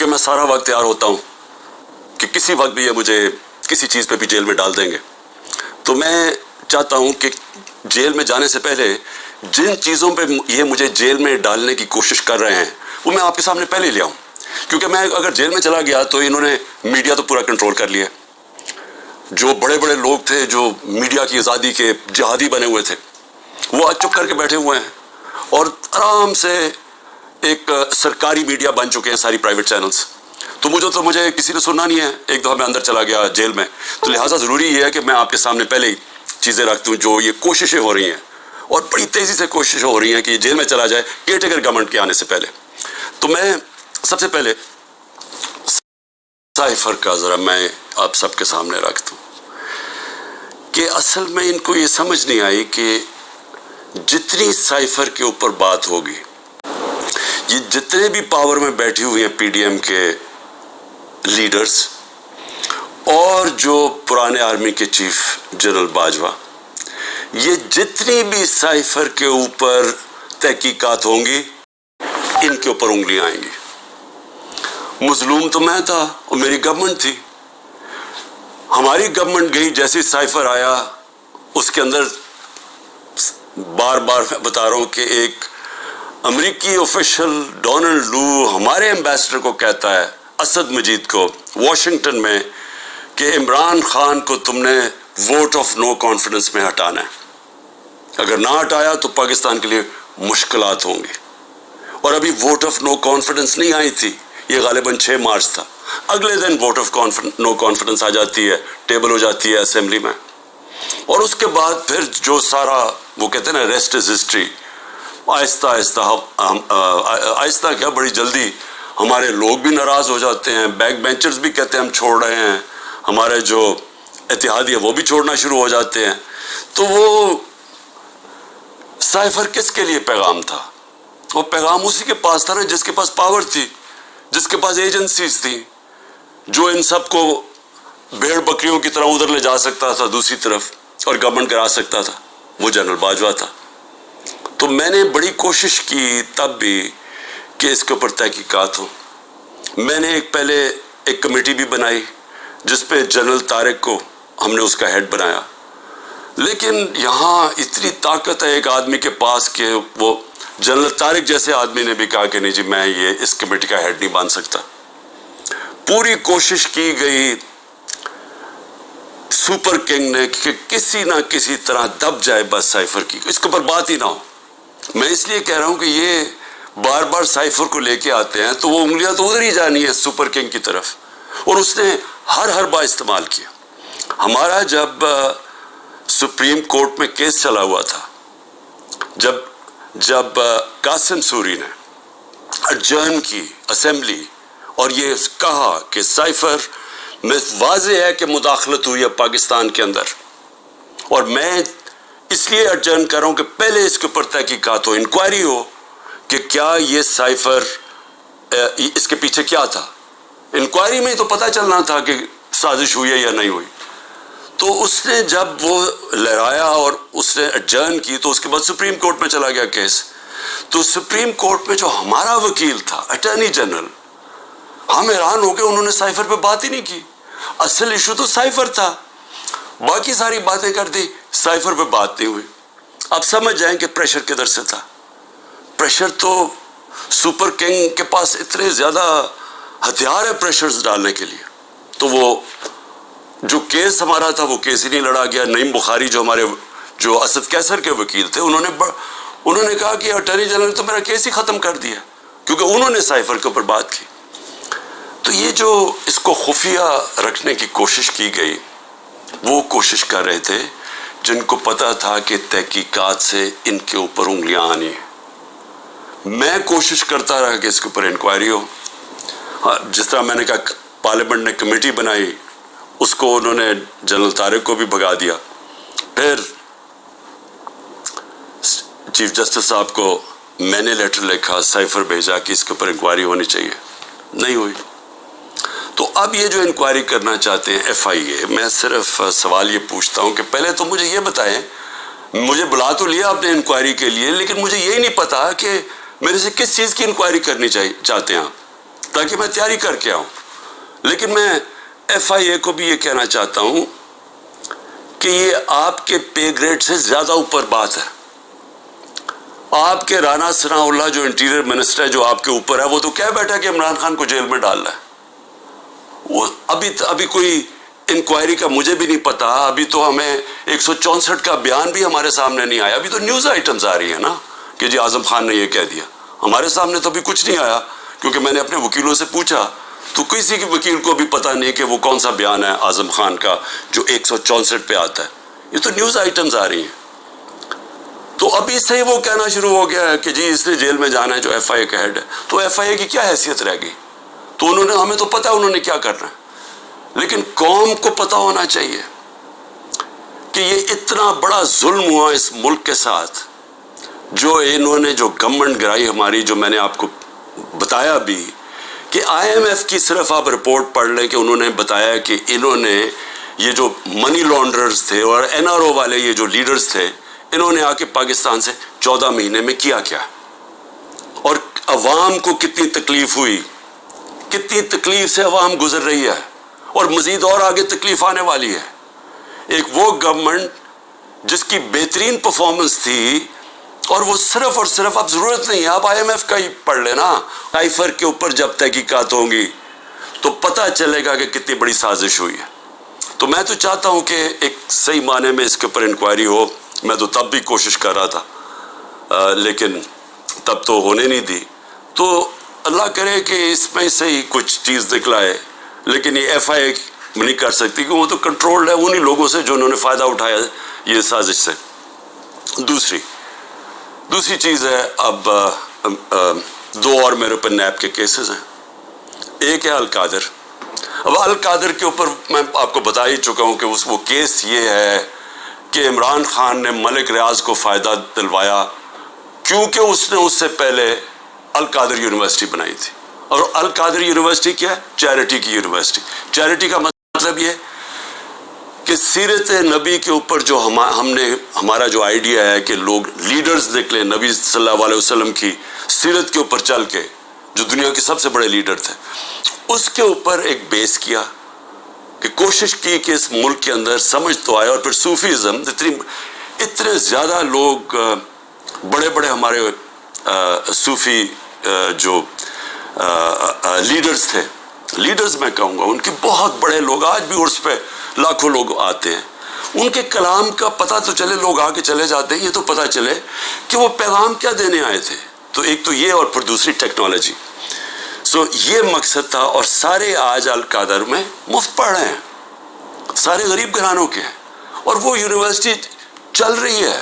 क्योंकि मैं सारा वक्त तैयार होता हूँ कि किसी वक्त भी ये मुझे किसी चीज़ पे भी जेल में डाल देंगे। तो मैं चाहता हूँ कि जेल में जाने से पहले जिन चीज़ों पे ये मुझे जेल में डालने की कोशिश कर रहे हैं वो मैं आपके सामने पहले ले आऊँ, क्योंकि मैं अगर जेल में चला गया तो इन्होंने मीडिया तो पूरा कंट्रोल कर लिया। जो बड़े बड़े लोग थे जो मीडिया की आज़ादी के जिहादी बने हुए थे वो आज चुप करके बैठे हुए हैं और आराम से एक सरकारी मीडिया बन चुके हैं सारी प्राइवेट चैनल्स। तो मुझे किसी ने सुनना नहीं है। एक दफ़ा मैं अंदर चला गया जेल में, तो लिहाजा ज़रूरी ये है कि मैं आपके सामने पहले ही चीज़ें रख दूँ। जो ये कोशिशें हो रही हैं और बड़ी तेज़ी से कोशिशें हो रही हैं कि जेल में चला जाए केयरटेकर गवर्नमेंट के आने से पहले, तो मैं सबसे पहले साइफर का ज़रा मैं आप सबके सामने रख दूँ कि असल में इनको ये समझ नहीं आई कि जितनी साइफर के ऊपर बात होगी, ये जितने भी पावर में बैठी हुई हैं पीडीएम के लीडर्स और जो पुराने आर्मी के चीफ जनरल बाजवा, ये जितनी भी साइफर के ऊपर तहकीकात होंगी इनके ऊपर उंगलियां आएंगी। मजलूम तो मैं था और मेरी गवर्नमेंट थी। हमारी गवर्नमेंट गई, जैसे साइफर आया उसके अंदर बार बार मैं बता रहा हूं कि एक अमेरिकी ऑफिशियल डोनाल्ड लू हमारे एम्बेसडर को कहता है, असद मजीद को, वॉशिंगटन में, कि इमरान खान को तुमने वोट ऑफ नो कॉन्फिडेंस में हटाना है, अगर ना हटाया तो पाकिस्तान के लिए मुश्किलात होंगी। और अभी वोट ऑफ नो कॉन्फिडेंस नहीं आई थी, ये गालिबन 6 मार्च था। अगले दिन वोट ऑफ नो कॉन्फिडेंस आ जाती है, टेबल हो जाती है असेंबली में, और उसके बाद फिर जो सारा वो कहते हैं ना rest is history, Aahista Aahista क्या बड़ी जल्दी हमारे लोग भी नाराज़ हो जाते हैं, बैक बेंचर्स भी कहते हैं हम छोड़ रहे हैं, हमारे जो इत्तेहादी है वो भी छोड़ना शुरू हो जाते हैं। तो वो साइफर किसके लिए पैगाम था? वो पैगाम उसी के पास था ना जिसके पास पावर थी, जिसके पास एजेंसीज थी, जो इन सबको भेड़ बकरियों की तरह उधर ले जा सकता था दूसरी तरफ और गवर्नमेंट करा सकता था, वो जनरल बाजवा था। तो मैंने बड़ी कोशिश की तब भी कि इसके ऊपर तहकीकात हो। मैंने पहले एक कमेटी भी बनाई जिस पे जनरल तारिक को हमने उसका हेड बनाया, लेकिन यहाँ इतनी ताकत है एक आदमी के पास कि वो जनरल तारिक जैसे आदमी ने भी कहा कि नहीं जी मैं ये इस कमेटी का हेड नहीं बन सकता। पूरी कोशिश की गई सुपर किंग ने कि किसी ना किसी तरह दब जाए बस साइफर की, इसके ऊपर बात ही ना हो। मैं इसलिए कह रहा हूं कि ये बार बार साइफर को लेके आते हैं तो वो उंगलियां तो उधर ही जानी है सुपर किंग की तरफ, और उसने हर बार इस्तेमाल किया। हमारा जब सुप्रीम कोर्ट में केस चला हुआ था, जब कासिम सूरी ने अडजर्न की असेंबली और ये कहा कि साइफर में वाज़ेह है कि मुदाखलत हुई है पाकिस्तान के अंदर, और मैं इसलिए अडजर्न कर रहा हूं कि पहले इसके ऊपर तहकीकात हो, इंक्वायरी हो कि क्या ये साइफर इसके पीछे क्या था। इंक्वायरी में तो पता चलना था कि साजिश हुई है या नहीं हुई। तो उसने जब वो लहराया और उसने अडजर्न की तो उसके बाद सुप्रीम कोर्ट में चला गया केस। तो सुप्रीम कोर्ट में जो हमारा वकील था अटॉर्नी जनरल, हम हैरान हो गए, उन्होंने साइफर पे बात ही नहीं की। असल इशू तो साइफर था, बाकी सारी बातें कर दी, साइफर पे बात नहीं हुई। अब समझ जाएं कि प्रेशर किधर से था। प्रेशर तो सुपर किंग के पास इतने ज्यादा हथियार है प्रेशर्स डालने के लिए, तो वो जो केस हमारा था वो केस ही नहीं लड़ा गया। नईम बुखारी जो हमारे जो असद कैसर के वकील थे, उन्होंने कहा कि अटॉर्नी जनरल ने तो मेरा केस ही खत्म कर दिया, क्योंकि उन्होंने साइफर के ऊपर बात की। तो ये जो इसको खुफिया रखने की कोशिश की गई, वो कोशिश कर रहे थे जिनको पता था कि तहकीकात से इनके ऊपर उंगलियां आनी है। मैं कोशिश करता रहा कि इसके ऊपर इंक्वायरी हो। हाँ, जिस तरह मैंने कहा पार्लियामेंट ने कमेटी बनाई, उसको उन्होंने जनरल तारिक को भी भगा दिया। फिर चीफ जस्टिस साहब को मैंने लेटर लिखा, साइफर भेजा कि इसके ऊपर इंक्वायरी होनी चाहिए, नहीं हुई। तो अब ये जो इंक्वायरी करना चाहते हैं FIA, मैं सिर्फ सवाल ये पूछता हूँ कि पहले तो मुझे ये बताएं, मुझे बुला तो लिया आपने इंक्वायरी के लिए, लेकिन मुझे यही नहीं पता कि मेरे से किस चीज़ की इंक्वायरी करनी चाहते हैं आप। تاکہ میں تیاری کر کے آؤں. لیکن میں FIA کو بھی یہ کہنا چاہتا ہوں کہ یہ آپ کے پے گریڈ سے زیادہ اوپر بات ہے. آپ کے رانا ثناء اللہ جو انٹیریئر منسٹر ہے جو آپ کے اوپر ہے وہ تو کہہ بیٹھا کہ عمران خان کو جیل میں ڈالنا ہے. وہ ابھی کوئی انکوائری کا مجھے بھی نہیں پتا. ابھی تو ہمیں 164 کا بیان بھی ہمارے سامنے نہیں آیا. ابھی تو نیوز آئٹمز آ رہی ہیں نا کہ جی اعظم خان نے یہ کہہ دیا. ہمارے سامنے تو ابھی کچھ نہیں آیا کیونکہ میں نے اپنے وکیلوں سے پوچھا تو کسی کے وکیل کو بھی پتا نہیں کہ وہ کون سا بیان ہے اعظم خان کا جو 164 پہ آتا ہے. یہ تو نیوز آئٹمز آ رہی ہیں. تو ابھی سے ہی وہ کہنا شروع ہو گیا ہے کہ جی اس نے جیل میں جانا ہے جو FIA کا ہیڈ ہے. تو FIA کی کیا حیثیت رہ گئی؟ تو ہمیں تو پتا انہوں نے کیا کرنا ہے. لیکن قوم کو پتا ہونا چاہیے کہ یہ اتنا بڑا ظلم ہوا اس ملک کے ساتھ جو انہوں نے جو گورنمنٹ گرائی ہماری, جو میں نے آپ کو بتایا بھی کہ IMF کی صرف آپ رپورٹ پڑھ لیں کہ انہوں نے بتایا کہ انہوں نے یہ جو منی لانڈررز تھے اور NRO والے یہ جو لیڈرز تھے انہوں نے آ کے پاکستان سے 14 مہینے میں کیا اور عوام کو کتنی تکلیف ہوئی, کتنی تکلیف سے عوام گزر رہی ہے اور مزید اور آگے تکلیف آنے والی ہے. ایک وہ گورنمنٹ جس کی بہترین پرفارمنس تھی اور وہ صرف اور صرف, اب ضرورت نہیں ہے آپ IMF کا ہی پڑھ لینا, آئیفر کے اوپر جب تحقیقات ہوں گی تو پتہ چلے گا کہ کتنی بڑی سازش ہوئی ہے. تو میں تو چاہتا ہوں کہ ایک صحیح معنی میں اس کے اوپر انکوائری ہو. میں تو تب بھی کوشش کر رہا تھا لیکن تب تو ہونے نہیں دی. تو اللہ کرے کہ اس میں سے ہی کچھ چیز نکلائے. لیکن یہ FIA نہیں کر سکتی کہ وہ تو کنٹرولڈ ہے انہی لوگوں سے جو انہوں نے فائدہ اٹھایا یہ سازش سے. دوسری چیز ہے, اب 2 اور میرے اوپر نیب کے کیسز ہیں. ایک ہے القادر. اب القادر کے اوپر میں آپ کو بتا ہی چکا ہوں کہ وہ کیس یہ ہے کہ عمران خان نے ملک ریاض کو فائدہ دلوایا کیونکہ اس نے اس سے پہلے القادر یونیورسٹی بنائی تھی. اور القادر یونیورسٹی کیا ہے؟ چیریٹی کی یونیورسٹی. چیریٹی کا مطلب یہ کہ سیرت نبی کے اوپر جو ہمارا جو آئیڈیا ہے کہ لوگ لیڈرز نکلے نبی صلی اللہ علیہ وسلم کی سیرت کے اوپر چل کے جو دنیا کے سب سے بڑے لیڈر تھے, اس کے اوپر ایک بیس کیا کہ کوشش کی کہ اس ملک کے اندر سمجھ تو آئے. اور پھر صوفیزم, اتنے زیادہ لوگ بڑے بڑے ہمارے صوفی جو لیڈرز تھے, لیڈرز میں کہوں گا ان کے بہت بڑے لوگ آج بھی عرس پہ لاکھوں لوگ آتے ہیں. ان کے کلام کا پتہ تو چلے, لوگ آ کے چلے جاتے ہیں, یہ تو پتہ چلے کہ وہ پیغام کیا دینے آئے تھے. تو ایک تو یہ اور پھر دوسری ٹیکنالوجی. یہ مقصد تھا. اور سارے آج القادر میں مفت پڑھ رہے ہیں, سارے غریب گھرانوں کے ہیں اور وہ یونیورسٹی چل رہی ہے.